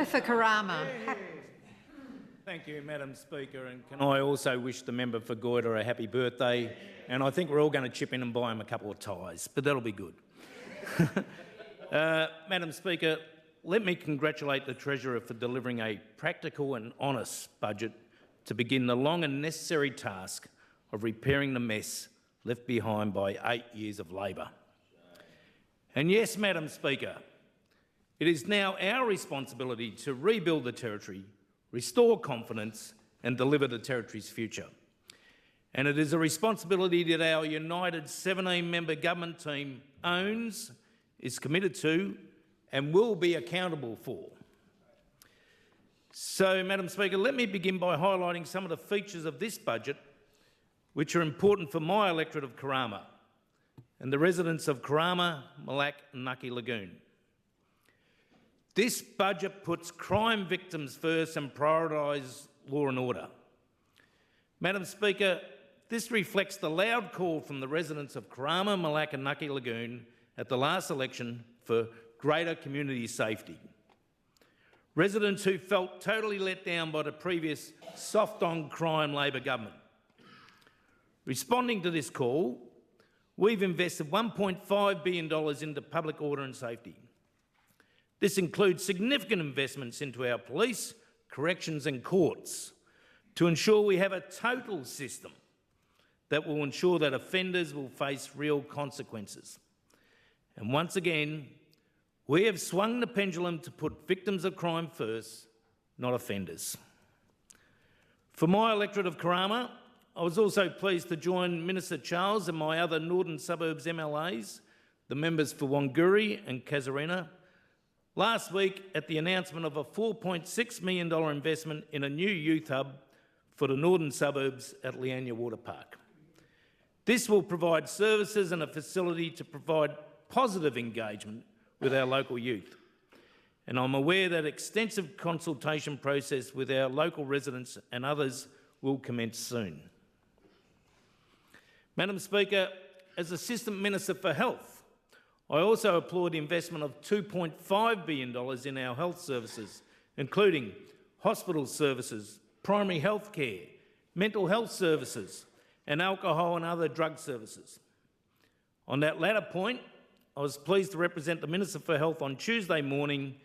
for Karama. Thank you, Madam Speaker, and can I also wish the member for 𝙍𝙬𝙼𝙍 a happy birthday, and I think we're all going to chip in and buy him a couple of ties, but that'll be good. Madam Speaker, let me congratulate the Treasurer for delivering a practical and honest budget to begin the long and necessary task of repairing the mess left behind by 8 years of Labor. And yes, Madam Speaker, it is now our responsibility to rebuild the Territory, restore confidence and deliver the Territory's future. And it is a responsibility that our united 17-member government team owns, is committed to and will be accountable for. So, Madam Speaker, let me begin by highlighting some of the features of this budget which are important for my electorate of Karama and the residents of Karama, Malak and Nucky Lagoon. This budget puts crime victims first and prioritises law and order. Madam Speaker, this reflects the loud call from the residents of Karama, Malak and Nucky Lagoon at the last election for greater community safety. Residents who felt totally let down by the previous soft-on-crime Labor government. Responding to this call, we've invested $1.5 billion into public order and safety. This includes significant investments into our police, corrections and courts to ensure we have a total system that will ensure that offenders will face real consequences. And once again, we have swung the pendulum to put victims of crime first, not offenders. For my electorate of Karama, I was also pleased to join Minister Charles and my other Northern Suburbs MLAs, the members for Wanguri and Casuarina, last week at the announcement of a $4.6 million investment in a new youth hub for the Northern Suburbs at Leanya Water Park. This will provide services and a facility to provide positive engagement with our local youth. And I'm aware that extensive consultation process with our local residents and others will commence soon. Madam Speaker, as Assistant Minister for Health, I also applaud the investment of $2.5 billion in our health services, including hospital services, primary health care, mental health services, and alcohol and other drug services. On that latter point, I was pleased to represent the Minister for Health on Tuesday morning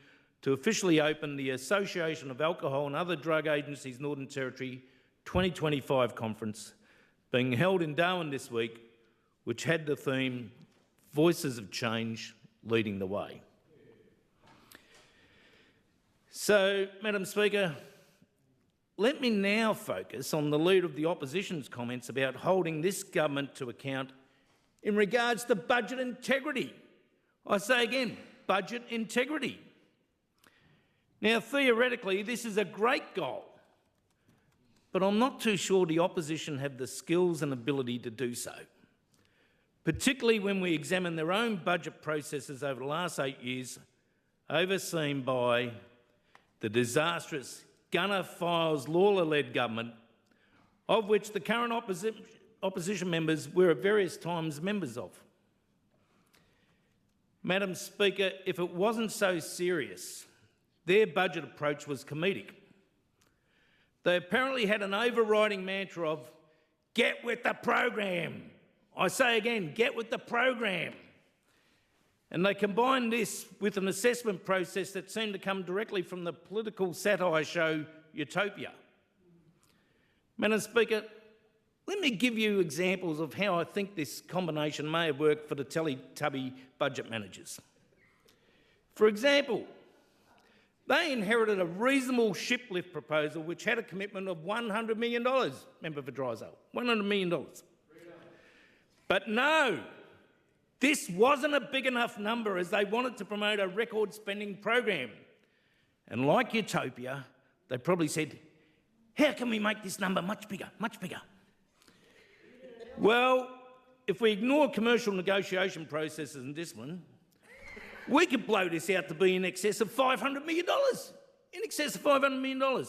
to officially open the Association of Alcohol and Other Drug Agencies Northern Territory 2025 conference being held in Darwin this week, which had the theme Voices of Change Leading the Way. So, Madam Speaker, let me now focus on the lead of the opposition's comments about holding this government to account in regards to budget integrity. I say again, budget integrity. Now, theoretically, this is a great goal, but I'm not too sure the opposition have the skills and ability to do so, particularly when we examine their own budget processes over the last 8 years, overseen by the disastrous Gunner Files Lawler-led government, of which the current opposition members were at various times members of. Madam Speaker, if it wasn't so serious, their budget approach was comedic. They apparently had an overriding mantra of, get with the program. I say again, get with the program. And they combined this with an assessment process that seemed to come directly from the political satire show Utopia. Madam Speaker, let me give you examples of how I think this combination may have worked for the Teletubby budget managers. For example, they inherited a reasonable shiplift proposal which had a commitment of $100 million, member for 𝙍𝙬𝙼𝙍, $100 million. But no, this wasn't a big enough number as they wanted to promote a record spending program. And like Utopia, they probably said, how can we make this number much bigger, much bigger? Well, if we ignore commercial negotiation processes and discipline, we could blow this out to be in excess of $500 million. In excess of $500 million.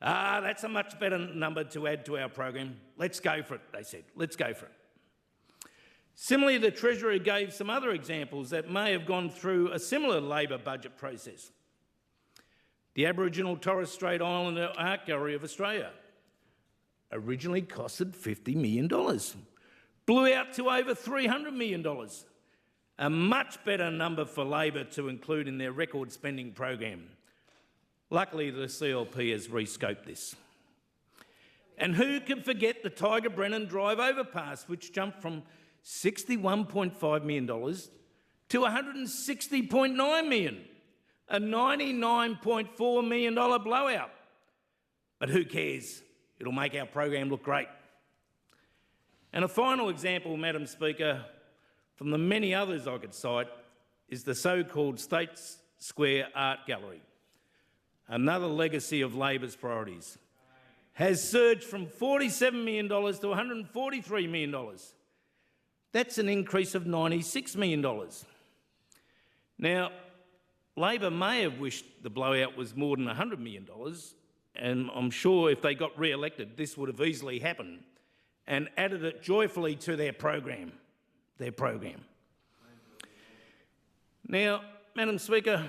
That's a much better number to add to our program. Let's go for it, they said. Let's go for it. Similarly, the Treasurer gave some other examples that may have gone through a similar Labor budget process. The Aboriginal Torres Strait Islander Art Gallery of Australia originally costed $50 million, blew out to over $300 million, a much better number for Labor to include in their record spending program. Luckily, the CLP has rescoped this. And who can forget the Tiger Brennan Drive overpass, which jumped from $61.5 million to $160.9 million, a $99.4 million blowout. But who cares? It'll make our program look great. And a final example, Madam Speaker, from the many others I could cite, is the so-called State Square Art Gallery, another legacy of Labor's priorities. Has surged from $47 million to $143 million. That's an increase of $96 million. Now, Labor may have wished the blowout was more than $100 million, and I'm sure if they got re-elected, this would have easily happened, and added it joyfully to their program. Now, Madam Speaker,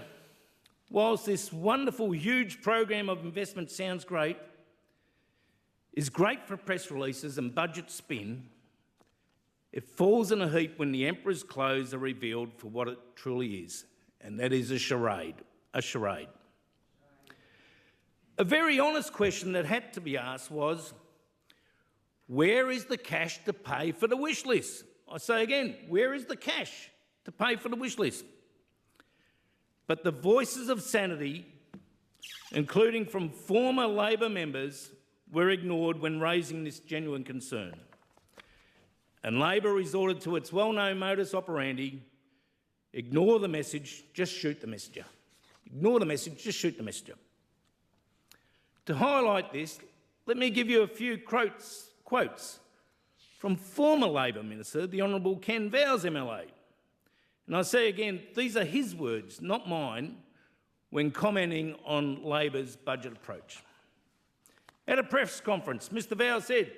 whilst this wonderful, huge program of investment sounds great, is great for press releases and budget spin, it falls in a heap when the Emperor's clothes are revealed for what it truly is, and that is a charade. A very honest question that had to be asked was, where is the cash to pay for the wish list? I say again, where is the cash to pay for the wish list? But the voices of sanity, including from former Labor members, were ignored when raising this genuine concern. And Labor resorted to its well-known modus operandi: ignore the message, just shoot the messenger. Ignore the message, just shoot the messenger. To highlight this, let me give you a few quotes from former Labor Minister, the Honourable 𝙍𝙬𝙼𝙍𝙍𝙍 MLA. And I say again, these are his words, not mine, when commenting on Labor's budget approach. At a press conference, Mr 𝙍𝙬𝙼𝙍 said,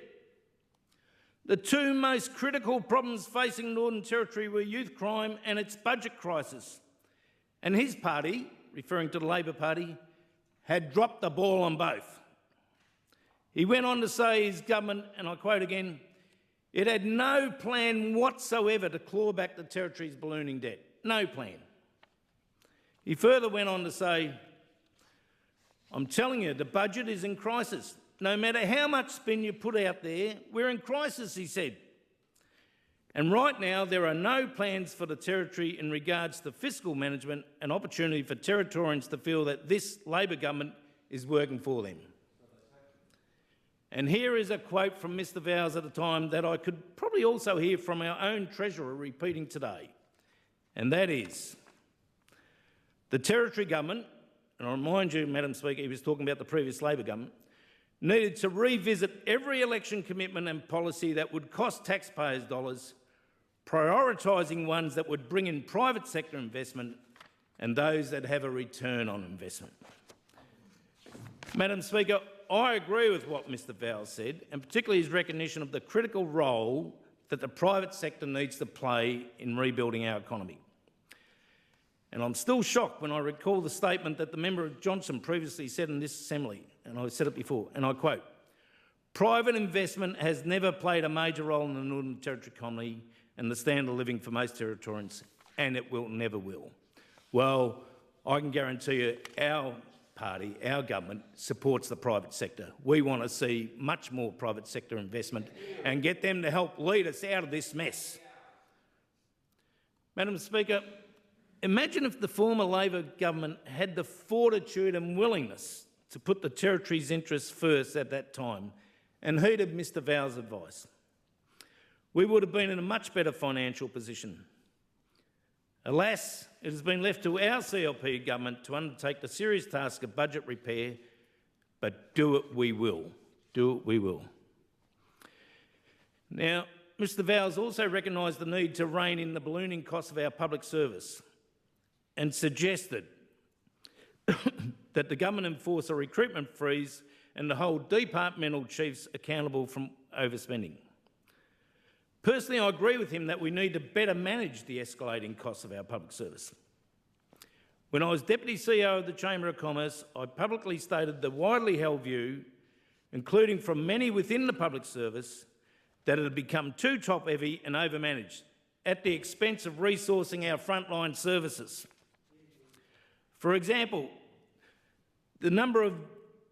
the two most critical problems facing Northern Territory were youth crime and its budget crisis. And his party, referring to the Labor Party, had dropped the ball on both. He went on to say his government, and I quote again, it had no plan whatsoever to claw back the Territory's ballooning debt. No plan. He further went on to say, I'm telling you, the budget is in crisis. No matter how much spin you put out there, we're in crisis, he said. And right now, there are no plans for the Territory in regards to fiscal management and opportunity for Territorians to feel that this Labor government is working for them. And here is a quote from Mr 𝙍𝙬𝙼𝙍 at the time that I could probably also hear from our own Treasurer repeating today. And that is, the Territory government, and I remind you, Madam Speaker, he was talking about the previous Labor government, needed to revisit every election commitment and policy that would cost taxpayers dollars, prioritising ones that would bring in private sector investment and those that have a return on investment. Madam Speaker, I agree with what Mr 𝙍𝙬𝙼𝙍 said, and particularly his recognition of the critical role that the private sector needs to play in rebuilding our economy. And I'm still shocked when I recall the statement that the member Johnson previously said in this Assembly, and I've said it before, and I quote, private investment has never played a major role in the Northern Territory economy and the standard of living for most Territorians, and it never will. Well, I can guarantee you our party, our government, supports the private sector. We want to see much more private sector investment and get them to help lead us out of this mess. Madam Speaker, imagine if the former Labor government had the fortitude and willingness to put the Territory's interests first at that time and heeded Mr 𝙍𝙬𝙼𝙍's advice. We would have been in a much better financial position. Alas, it has been left to our CLP government to undertake the serious task of budget repair, but do it we will. Do it we will. Now, Mr 𝙍𝙬𝙼𝙍 also recognised the need to rein in the ballooning costs of our public service and suggested that the government enforce a recruitment freeze and to hold departmental chiefs accountable from overspending. Personally, I agree with him that we need to better manage the escalating costs of our public service. When I was Deputy CEO of the Chamber of Commerce, I publicly stated the widely held view, including from many within the public service, that it had become too top-heavy and overmanaged, at the expense of resourcing our frontline services. For example, the number of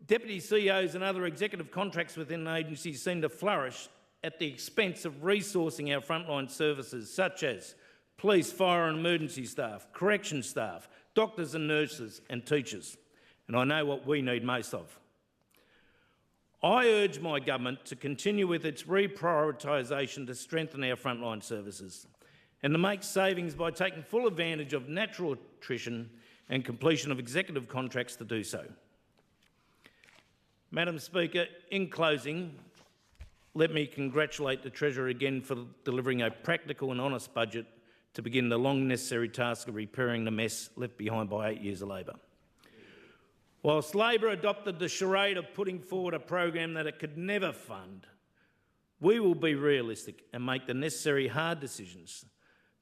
Deputy CEOs and other executive contracts within agencies seem to flourish at the expense of resourcing our frontline services, such as police, fire and emergency staff, corrections staff, doctors and nurses and teachers. And I know what we need most of. I urge my government to continue with its reprioritisation to strengthen our frontline services and to make savings by taking full advantage of natural attrition and completion of executive contracts to do so. Madam Speaker, in closing, let me congratulate the Treasurer again for delivering a practical and honest budget to begin the long necessary task of repairing the mess left behind by 8 years of Labor. Whilst Labor adopted the charade of putting forward a program that it could never fund, we will be realistic and make the necessary hard decisions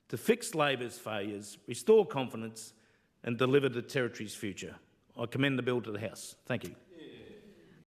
to fix Labor's failures, restore confidence and deliver the Territory's future. I commend the bill to the House. Thank you.